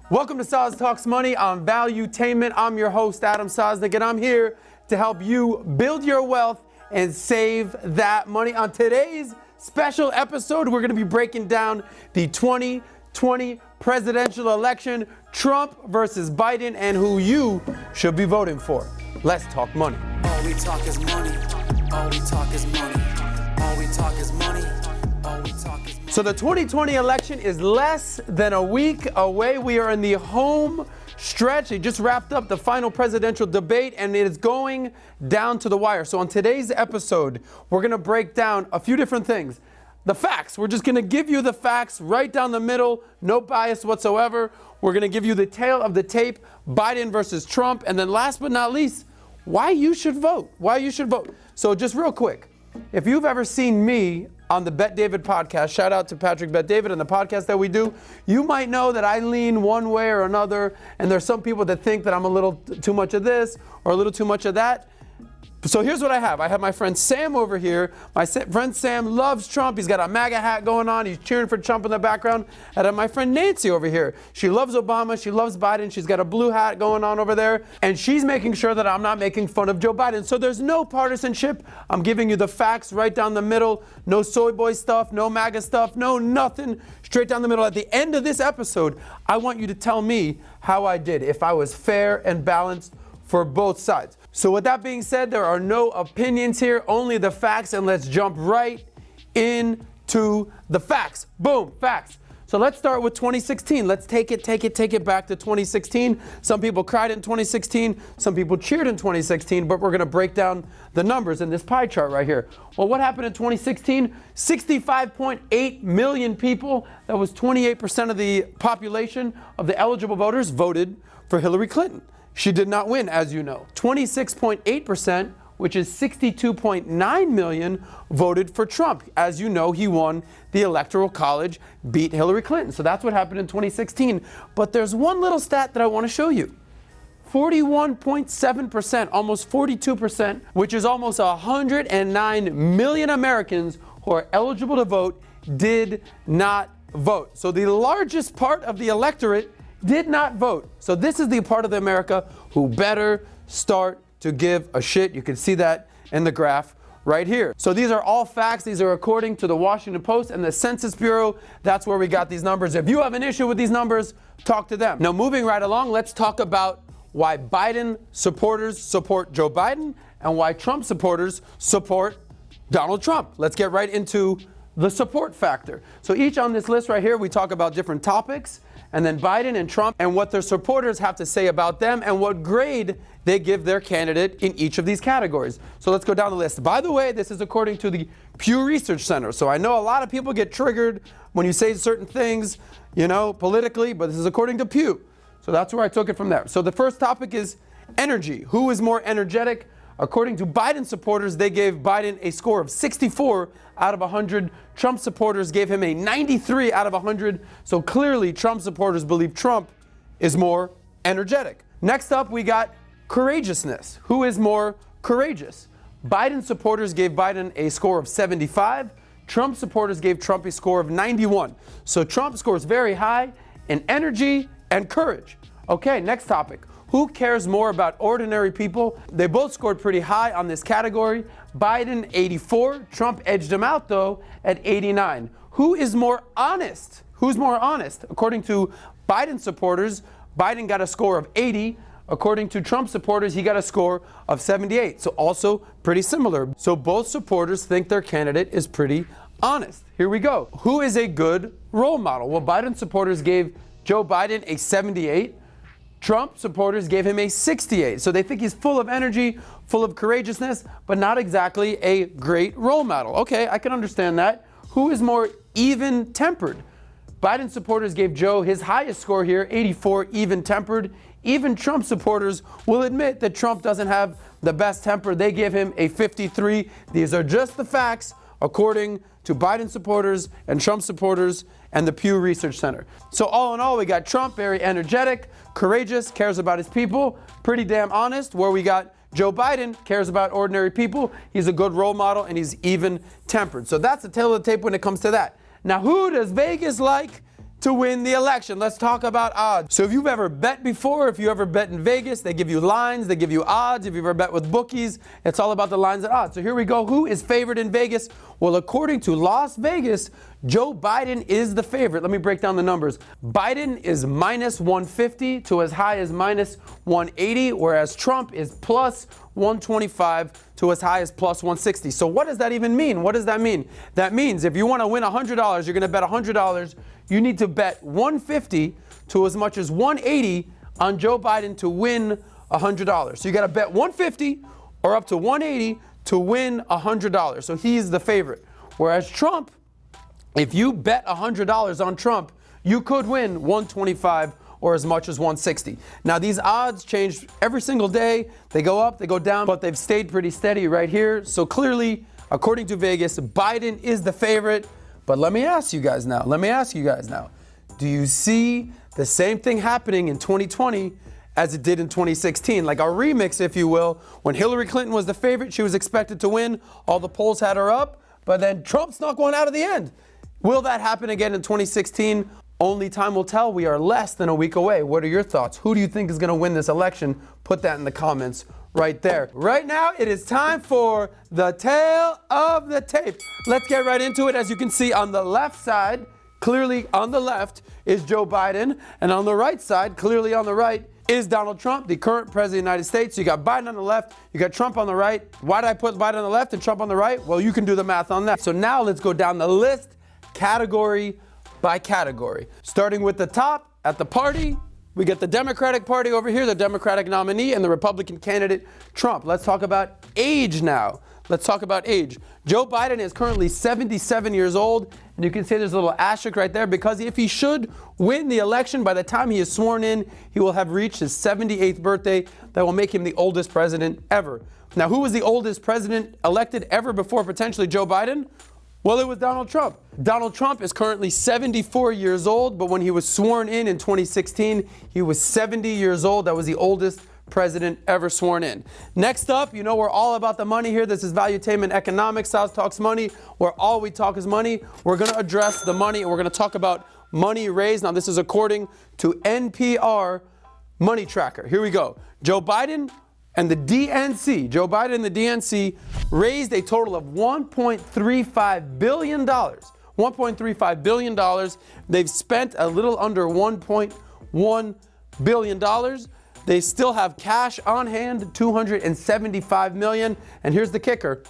Welcome to Soz Talks Money on Valuetainment. I'm your host, Adam Sosnick, and I'm here to help you build your wealth and save that money. On today's special episode, we're going to be breaking down the 2020 presidential election, Trump versus Biden, and who you should be voting for. Let's talk money. All we talk is money. All we talk is money. All we talk is money. All we talk is money. So the 2020 election is less than a week away. We are in the home stretch. They just wrapped up the final presidential debate, and it is going down to the wire. So on today's episode, we're going to break down a few different things. The facts. We're just going to give you the facts right down the middle, no bias whatsoever. We're going to give you the tale of the tape, Biden versus Trump. And then last but not least, why you should vote. Why you should vote. So just real quick, if you've ever seen me on the Bet David podcast, shout out to Patrick Bet David and the podcast that we do, you might know that I lean one way or another. And there's some people that think that I'm a little too much of this or a little too much of that. So here's what I have. I have my friend Sam over here. My friend Sam loves Trump. He's got a MAGA hat going on. He's cheering for Trump in the background. And I have my friend Nancy over here. She loves Obama. She loves Biden. She's got a blue hat going on over there. And she's making sure that I'm not making fun of Joe Biden. So there's no partisanship. I'm giving you the facts right down the middle. No soy boy stuff, no MAGA stuff, no nothing. Straight down the middle. At the end of this episode, I want you to tell me how I did, if I was fair and balanced for both sides. So with that being said, there are no opinions here, only the facts, and let's jump right into the facts. Boom, facts. So let's start with 2016. Let's take it back to 2016. Some people cried in 2016, some people cheered in 2016, but we're gonna break down the numbers in this pie chart right here. Well, what happened in 2016? 65.8 million people, that was 28% of the population of the eligible voters, voted for Hillary Clinton. She did not win, as you know. 26.8%, which is 62.9 million, voted for Trump. As you know, he won the Electoral College, beat Hillary Clinton. So that's what happened in 2016. But there's one little stat that I want to show you. 41.7%, almost 42%, which is almost 109 million Americans who are eligible to vote, did not vote. So the largest part of the electorate did not vote. So this is the part of the America who better start to give a shit. You can see that in the graph right here. So these are all facts. These are according to the Washington Post and the Census Bureau. That's where we got these numbers. If you have an issue with these numbers, talk to them. Now, moving right along, let's talk about why Biden supporters support Joe Biden and why Trump supporters support Donald Trump. Let's get right into the support factor. So each on this list right here, we talk about different topics, and then Biden and Trump and what their supporters have to say about them and what grade they give their candidate in each of these categories. So let's go down the list. By the way, this is according to the Pew Research Center. So I know a lot of people get triggered when you say certain things, politically, but this is according to Pew. So that's where I took it from there. So the first topic is energy. Who is more energetic? According to Biden supporters, they gave Biden a score of 64 out of 100. Trump supporters gave him a 93 out of 100. So clearly, Trump supporters believe Trump is more energetic. Next up, we got courageousness. Who is more courageous? Biden supporters gave Biden a score of 75. Trump supporters gave Trump a score of 91. So Trump scores very high in energy and courage. Okay, next topic. Who cares more about ordinary people? They both scored pretty high on this category. Biden, 84. Trump edged him out, though, at 89. Who is more honest? Who's more honest? According to Biden supporters, Biden got a score of 80. According to Trump supporters, he got a score of 78. So also pretty similar. So both supporters think their candidate is pretty honest. Here we go. Who is a good role model? Well, Biden supporters gave Joe Biden a 78. Trump supporters gave him a 68. So they think he's full of energy, full of courageousness, but not exactly a great role model. Okay, I can understand that. Who is more even-tempered? Biden supporters gave Joe his highest score here, 84, even-tempered. Even Trump supporters will admit that Trump doesn't have the best temper. They give him a 53. These are just the facts according to Biden supporters and Trump supporters and the Pew Research Center. So all in all, we got Trump, very energetic, courageous, cares about his people, pretty damn honest, where we got Joe Biden, cares about ordinary people, he's a good role model, and he's even-tempered. So that's the tale of the tape when it comes to that. Now, who does Vegas like? to win the election. Let's talk about odds. So if you've ever bet before, if you ever bet in Vegas, they give you lines, they give you odds. If you've ever bet with bookies, it's all about the lines and odds. So here we go. Who is favored in Vegas? Well, according to Las Vegas, Joe Biden is the favorite. Let me break down the numbers. Biden is minus 150 to as high as minus 180, whereas Trump is plus 125 to as high as plus 160. So what does that even mean? What does that mean? That means if you want to win $100, you're going to bet $100. You need to bet 150 to as much as 180 on Joe Biden to win $100. So you got to bet 150 or up to 180 to win $100. So he's the favorite. Whereas Trump, if you bet $100 on Trump, you could win 125 or as much as 160. Now these odds change every single day. They go up, they go down, but they've stayed pretty steady right here. So clearly, according to Vegas, Biden is the favorite. But let me ask you guys now, do you see the same thing happening in 2020 as it did in 2016? Like a remix, if you will. When Hillary Clinton was the favorite, she was expected to win. All the polls had her up, but then Trump snuck one out at the end. Will that happen again in 2016? Only time will tell. We are less than a week away. What are your thoughts? Who do you think is going to win this election? Put that in the comments right there. Right now, it is time for the tale of the tape. Let's get right into it. As you can see on the left side, clearly on the left is Joe Biden, and on the right side, clearly on the right, is Donald Trump, the current president of the United States. So you got Biden on the left, you got Trump on the right. Why did I put Biden on the left and Trump on the right? Well, you can do the math on that. So now let's go down the list category by category. Starting with the top, at the party, we get the Democratic Party over here, the Democratic nominee, and the Republican candidate, Trump. Let's talk about age now. Let's talk about age. Joe Biden is currently 77 years old, and you can see there's a little asterisk right there because if he should win the election, by the time he is sworn in, he will have reached his 78th birthday. That will make him the oldest president ever. Now, who was the oldest president elected ever before potentially Joe Biden? Well, it was Donald Trump. Donald Trump is currently 74 years old, but when he was sworn in 2016, he was 70 years old. That was the oldest president ever sworn in. Next up, you know we're all about the money here. This is Valuetainment Economics. South Talks Money, where all we talk is money. We're going to address the money, and we're going to talk about money raised. Now, this is according to NPR Money Tracker. Here we go. Joe Biden and the DNC raised a total of $1.35 billion. $1.35 billion. They've spent a little under $1.1 billion. They still have cash on hand, $275 million. And here's the kicker.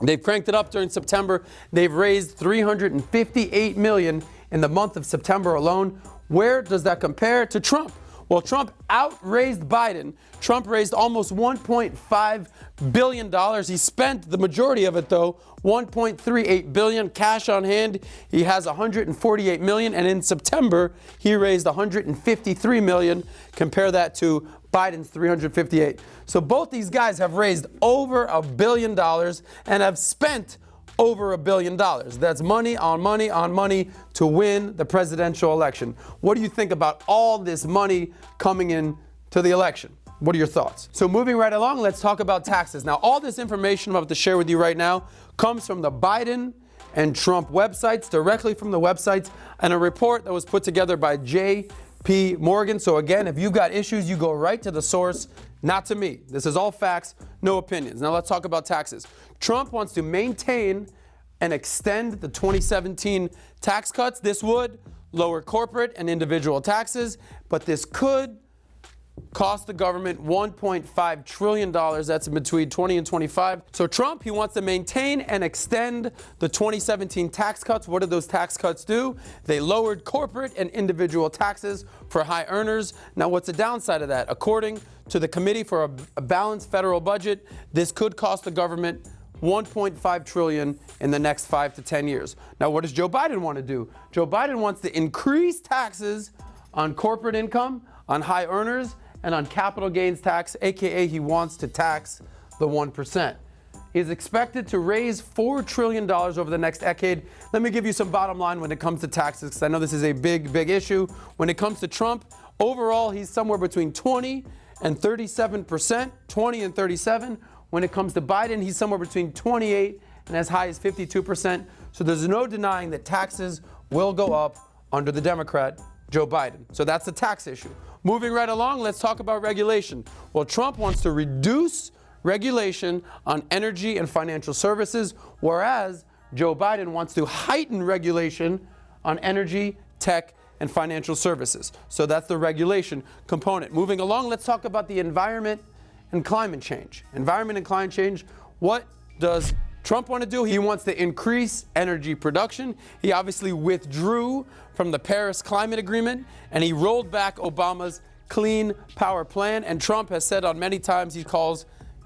They've cranked it up during September. They've raised $358 million in the month of September alone. Where does that compare to Trump? Well, Trump outraised Biden. Trump raised almost $1.5 billion. He spent the majority of it, though, $1.38 billion cash on hand. He has $148 million, and in September, he raised $153 million. Compare that to Biden's $358. So both these guys have raised over $1 billion and have spent over $1 billion. That's money on money on money to win the presidential election. What do you think about all this money coming in to the election? What are your thoughts? So moving right along, let's talk about taxes. Now, all this information I'm about to share with you right now comes from the Biden and Trump websites, directly from the websites, and a report that was put together by J.P. Morgan. So again, if you've got issues, you go right to the source, not to me. This is all facts, no opinions. Now let's talk about taxes. Trump wants to maintain and extend the 2017 tax cuts. This would lower corporate and individual taxes, but this could cost the government $1.5 trillion. That's in between 20 and 25. So Trump, he wants to maintain and extend the 2017 tax cuts. What did those tax cuts do? They lowered corporate and individual taxes for high earners. Now, what's the downside of that? According to the Committee for a Balanced Federal Budget, this could cost the government $1.5 trillion in the next 5 to 10 years. Now, what does Joe Biden want to do? Joe Biden wants to increase taxes on corporate income, on high earners, and on capital gains tax, aka he wants to tax the 1%. He's expected to raise $4 trillion over the next decade. Let me give you some bottom line when it comes to taxes, because I know this is a big issue. When it comes to Trump, overall, he's somewhere between 20 and 37%, 20 and 37. When it comes to Biden, he's somewhere between 28 and as high as 52%. So there's no denying that taxes will go up under the Democrat, Joe Biden. So that's the tax issue. Moving right along, let's talk about regulation. Well, Trump wants to reduce regulation on energy and financial services, whereas Joe Biden wants to heighten regulation on energy, tech, and financial services. So that's the regulation component. Moving along, let's talk about the environment and climate change. Environment and climate change, what does Trump want to do? He wants to increase energy production. He obviously withdrew from the Paris Climate Agreement, and he rolled back Obama's Clean Power Plan. And Trump has said on many times he calls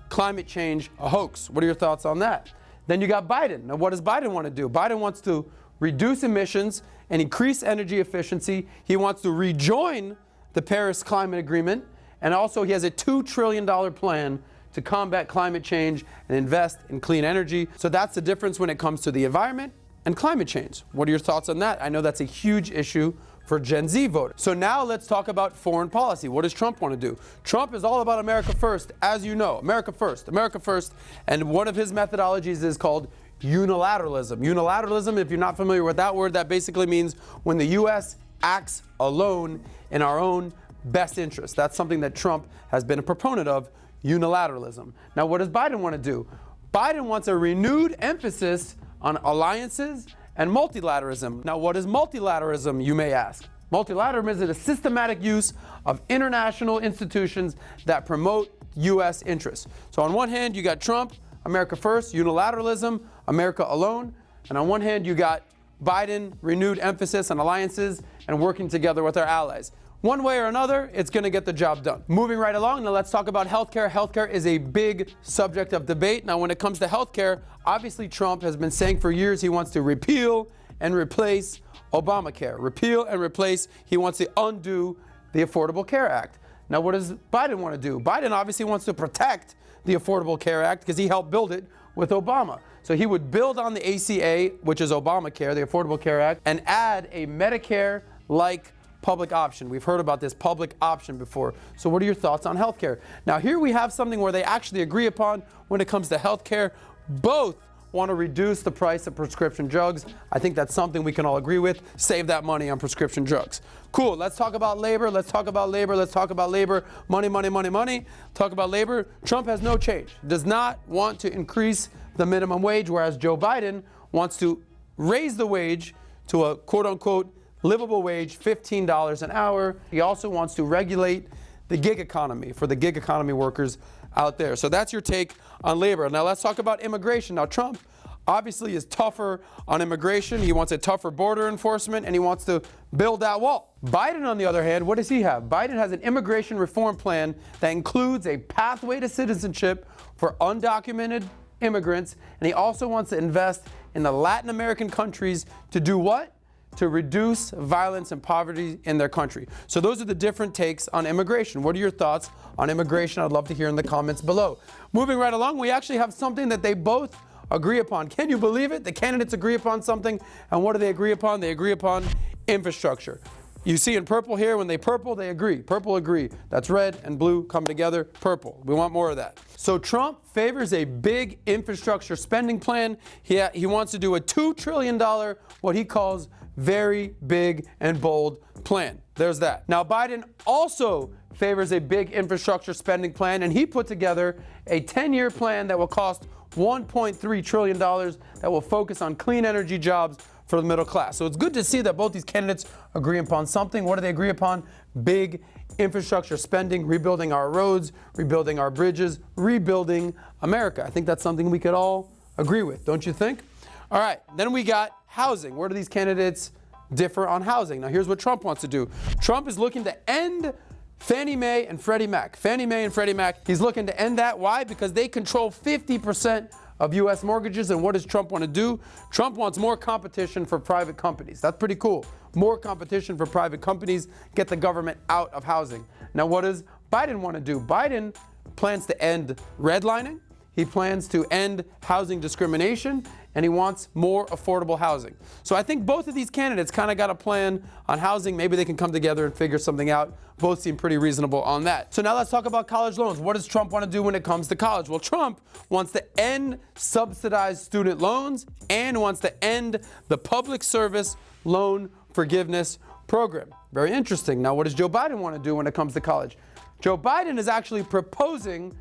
climate change a hoax. What are your thoughts on that? Then you got Biden. Now, what does Biden want to do? Biden wants to reduce emissions and increase energy efficiency. He wants to rejoin the Paris Climate Agreement. And also, he has a $2 trillion plan to combat climate change and invest in clean energy. So that's the difference when it comes to the environment and climate change. What are your thoughts on that? I know that's a huge issue for Gen Z voters. So now let's talk about foreign policy. What does Trump want to do? Trump is all about America first, as you know. America first, America first. And one of his methodologies is called unilateralism. Unilateralism, if you're not familiar with that word, that basically means when the U.S. acts alone in our own best interest. That's something that Trump has been a proponent of, unilateralism. Now, what does Biden want to do? Biden wants a renewed emphasis on alliances and multilateralism. Now, what is multilateralism, you may ask? Multilateralism is a systematic use of international institutions that promote U.S. interests. So on one hand, you got Trump, America first, unilateralism, America alone. And on one hand, you got Biden, renewed emphasis on alliances and working together with our allies. One way or another, it's going to get the job done. Moving right along, now let's talk about healthcare. Healthcare is a big subject of debate. Now, when it comes to healthcare, obviously Trump has been saying for years he wants to repeal and replace Obamacare. Repeal and replace. He wants to undo the Affordable Care Act. Now, what does Biden want to do? Biden obviously wants to protect the Affordable Care Act because he helped build it with Obama. So he would build on the ACA, which is Obamacare, the Affordable Care Act, and add a Medicare-like public option. We've heard about this public option before. So what are your thoughts on healthcare? Now, here we have something where they actually agree upon when it comes to healthcare. Both want to reduce the price of prescription drugs. I think that's something we can all agree with. Save that money on prescription drugs. Cool. Let's talk about labor. Let's talk about labor. Let's talk about labor. Money, money, money, money. Talk about labor. Trump has no change. Does not want to increase the minimum wage, whereas Joe Biden wants to raise the wage to a quote-unquote livable wage, $15 an hour. He also wants to regulate the gig economy for the gig economy workers out there. So that's your take on labor. Now let's talk about immigration. Now Trump obviously is tougher on immigration. He wants a tougher border enforcement and he wants to build that wall. Biden, on the other hand, what does he have? Biden has an immigration reform plan that includes a pathway to citizenship for undocumented immigrants. And he also wants to invest in the Latin American countries to do what? To reduce violence and poverty in their country. So those are the different takes on immigration. What are your thoughts on immigration? I'd love to hear in the comments below. Moving right along, we actually have something that they both agree upon. Can you believe it? The candidates agree upon something. And what do they agree upon? They agree upon infrastructure. You see in purple here, when they purple, they agree. Purple agree. That's red and blue come together, purple. We want more of that. So Trump favors a big infrastructure spending plan. He wants to do a $2 trillion, what he calls very big and bold plan. There's that. Now, Biden also favors a big infrastructure spending plan, and he put together a 10-year plan that will cost $1.3 trillion that will focus on clean energy jobs for the middle class. So it's good to see that both these candidates agree upon something. What do they agree upon? Big infrastructure spending, rebuilding our roads, rebuilding our bridges, rebuilding America. I think that's something we could all agree with, don't you think? All right, then we got housing. Where do these candidates differ on housing? Now, here's what Trump wants to do. Trump is looking to end Fannie Mae and Freddie Mac. Fannie Mae and Freddie Mac, he's looking to end that. Why? Because they control 50% of U.S. mortgages. And what does Trump want to do? Trump wants more competition for private companies. That's pretty cool. More competition for private companies, get the government out of housing. Now, what does Biden want to do? Biden plans to end redlining. He plans to end housing discrimination, and he wants more affordable housing. So I think both of these candidates kind of got a plan on housing. Maybe they can come together and figure something out. Both seem pretty reasonable on that. So now let's talk about college loans. What does Trump want to do when it comes to college? Well, Trump wants to end subsidized student loans and wants to end the public service loan forgiveness program. Very interesting. Now, what does Joe Biden want to do when it comes to college? Joe Biden is actually proposing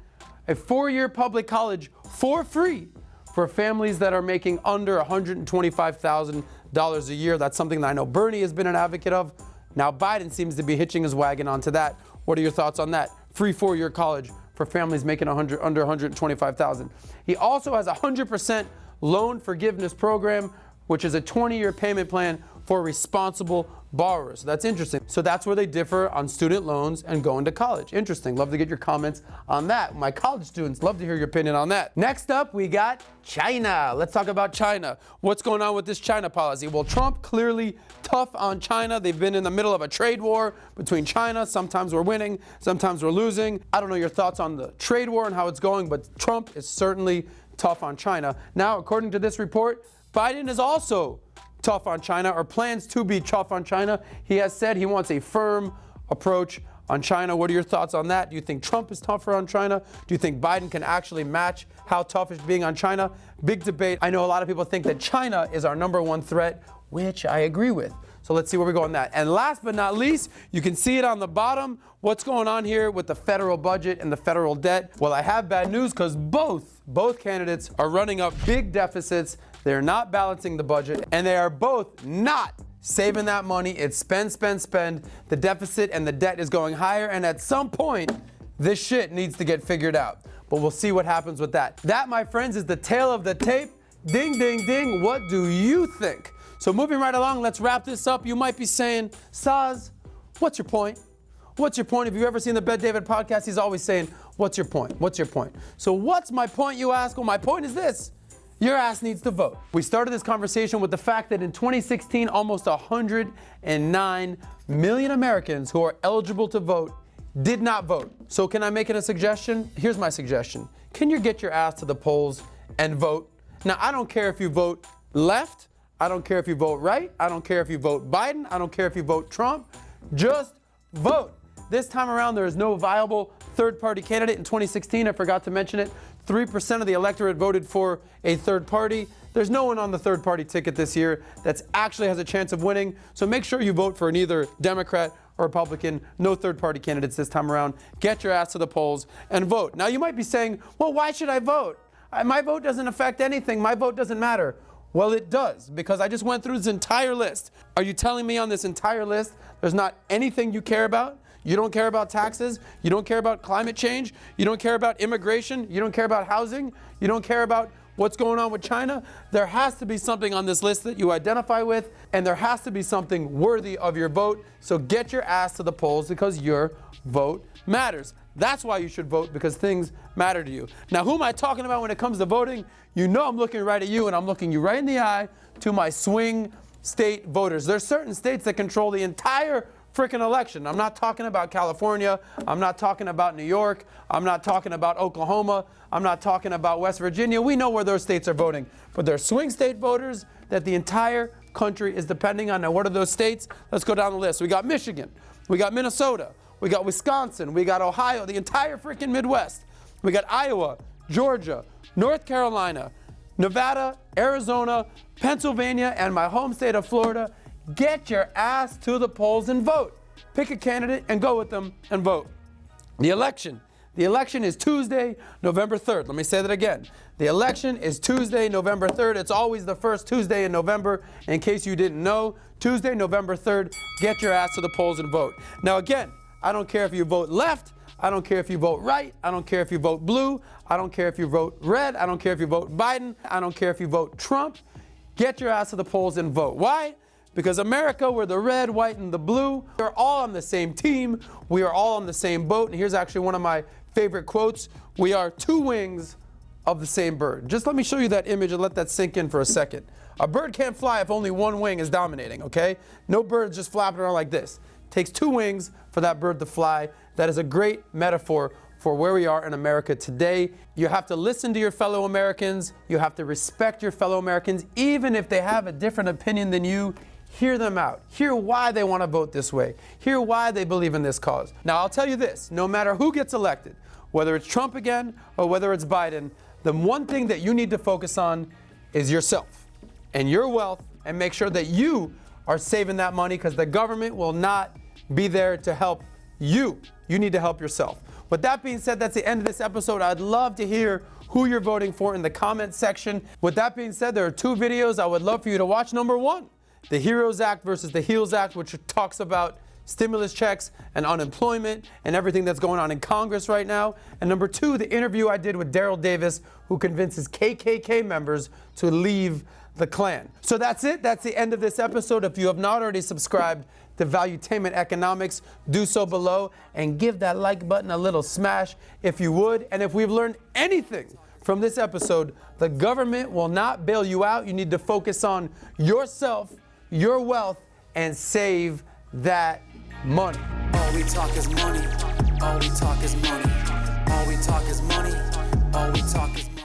a 4-year public college for free for families that are making under $125,000 a year. That's something that I know Bernie has been an advocate of. Now Biden seems to be hitching his wagon onto that. What are your thoughts on that? Free 4-year college for families making under $125,000. He also has a 100% loan forgiveness program, which is a 20-year payment plan for responsible borrowers. So that's interesting. So that's where they differ on student loans and going to college. Interesting. Love to get your comments on that. My college students, love to hear your opinion on that. Next up, we got China. Let's talk about China. What's going on with this China policy? Well, Trump clearly tough on China. They've been in the middle of a trade war between China. Sometimes we're winning, sometimes we're losing. I don't know your thoughts on the trade war and how it's going, but Trump is certainly tough on China. Now, according to this report, Biden is also tough on China, or plans to be tough on China. He has said he wants a firm approach on China. What are your thoughts on that? Do you think Trump is tougher on China? Do you think Biden can actually match how tough is being on China? Big debate. I know a lot of people think that China is our #1 threat, which I agree with. So let's see where we go on that. And last but not least, you can see it on the bottom. What's going on here with the federal budget and the federal debt? Well, I have bad news because both candidates are running up big deficits. They're not balancing the budget, and they are both not saving that money. It's spend, spend, spend. The deficit and the debt is going higher, and at some point, this shit needs to get figured out. But we'll see what happens with that. That, my friends, is the tale of the tape. Ding, ding, ding. What do you think? So moving right along, let's wrap this up. You might be saying, Saz, what's your point? What's your point? If you've ever seen the Bet David podcast, he's always saying, what's your point? What's your point? So what's my point, you ask? Well, my point is this. Your ass needs to vote. We started this conversation with the fact that in 2016, almost 109 million Americans who are eligible to vote did not vote. So can I make it a suggestion? Here's my suggestion. Can you get your ass to the polls and vote? Now, I don't care if you vote left. I don't care if you vote right. I don't care if you vote Biden. I don't care if you vote Trump. Just vote. This time around, there is no viable third-party candidate. In 2016, I forgot to mention it, 3% of the electorate voted for a third party. There's no one on the third-party ticket this year that actually has a chance of winning. So make sure you vote for neither Democrat or Republican. No third-party candidates this time around. Get your ass to the polls and vote. Now, you might be saying, well, why should I vote? My vote doesn't affect anything. My vote doesn't matter. Well, it does, because I just went through this entire list. Are you telling me on this entire list there's not anything you care about? You don't care about taxes. You don't care about climate change. You don't care about immigration. You don't care about housing. You don't care about what's going on with China. There has to be something on this list that you identify with, and there has to be something worthy of your vote. So get your ass to the polls, because your vote matters. That's why you should vote, because things matter to you. Now, who am I talking about when it comes to voting? You know I'm looking right at you, and I'm looking you right in the eye to my swing state voters. There's certain states that control the entire freaking election. I'm not talking about California. I'm not talking about New York. I'm not talking about Oklahoma. I'm not talking about West Virginia. We know where those states are voting. But there's swing state voters that the entire country is depending on. Now, what are those states? Let's go down the list. We got Michigan. We got Minnesota. We got Wisconsin. We got Ohio, the entire freaking Midwest. We got Iowa, Georgia, North Carolina, Nevada, Arizona, Pennsylvania, and my home state of Florida. Get your ass to the polls and vote. Pick a candidate and go with them and vote. The election is Tuesday, November 3rd. Let me say that again. The election is Tuesday, November 3rd. It's always the first Tuesday in November. In case you didn't know, Tuesday, November 3rd, get your ass to the polls and vote. Now again, I don't care if you vote left. I don't care if you vote right. I don't care if you vote blue. I don't care if you vote red. I don't care if you vote Biden. I don't care if you vote Trump. Get your ass to the polls and vote. Why? Because America, we're the red, white, and the blue. We're all on the same team. We are all on the same boat. And here's actually one of my favorite quotes. We are two wings of the same bird. Just let me show you that image and let that sink in for a second. A bird can't fly if only one wing is dominating, okay? No bird's just flapping around like this. It takes two wings for that bird to fly. That is a great metaphor for where we are in America today. You have to listen to your fellow Americans. You have to respect your fellow Americans, even if they have a different opinion than you. Hear them out. Hear why they want to vote this way. Hear why they believe in this cause. Now, I'll tell you this, no matter who gets elected, whether it's Trump again or whether it's Biden, the one thing that you need to focus on is yourself and your wealth, and make sure that you are saving that money because the government will not be there to help you. You need to help yourself. With that being said, that's the end of this episode. I'd love to hear who you're voting for in the comments section. With that being said, there are two videos I would love for you to watch. Number one, the HEROES Act versus the HEALS Act, which talks about stimulus checks and unemployment and everything that's going on in Congress right now. And number two, the interview I did with Daryl Davis, who convinces KKK members to leave the Klan. So that's it. That's the end of this episode. If you have not already subscribed to Valuetainment Economics, do so below and give that like button a little smash if you would. And if we've learned anything from this episode, the government will not bail you out. You need to focus on yourself, your wealth, and save that money. All we talk is money. All we talk is money. All we talk is money. All we talk is money.